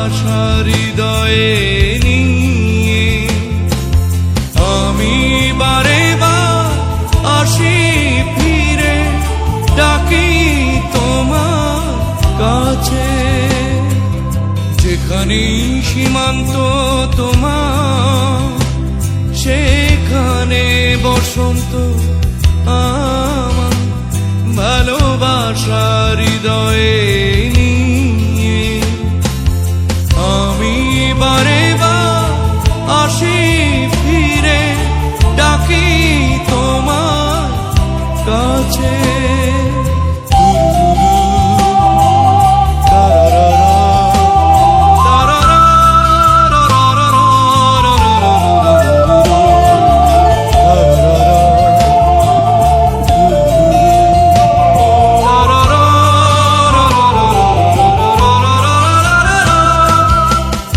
ভালোবাসার হৃদয়ে নিয়ে আমি বারে বার আসি ফিরে ডাকি তোমার কাছে। যেখানে সীমান্ত তোমার সেখানে বসন্ত আমার ভালোবাসার হৃদয়ে নিয়ে আমি বারে বার আসি ফিরে ডাকি তোমার কাছে।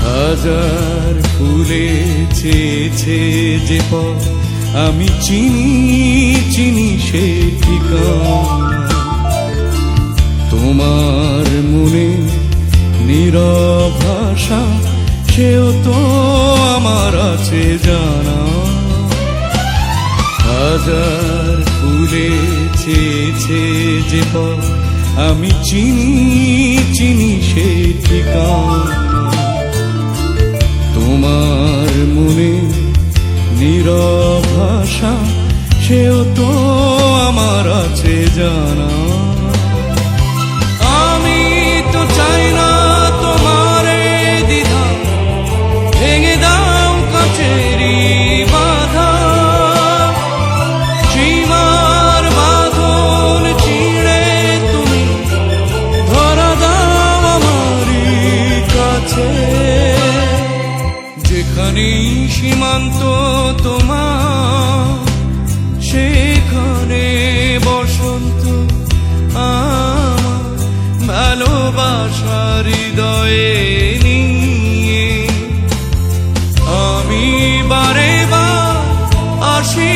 হাজার ফুলে ছেয়েছে যে পথ আমি চিনি চিনি সে ঠিকানা। তোমার মনে নীরব ভাষা সেও তো আমার আছে জানা। হাজার ফুলে ছেয়েছে যে পথ আমি চিনি চিনি সে ঠিকানা। তোমার মনে নীরব ভাষা সেও তো আমার আছে জানা। আমি তো চাই না তোমার দ্বিধা ভেঙে দাও কাছেরই বাধা। সীমার বাঁধন চিড়ে তুমি ধরা দাও আমারই কাছে। যেখানে সীমান্ত তোমার সেখানে বসন্ত আমার ভালোবাসার হৃদয়ে নিয়ে আমি বারে বার আসি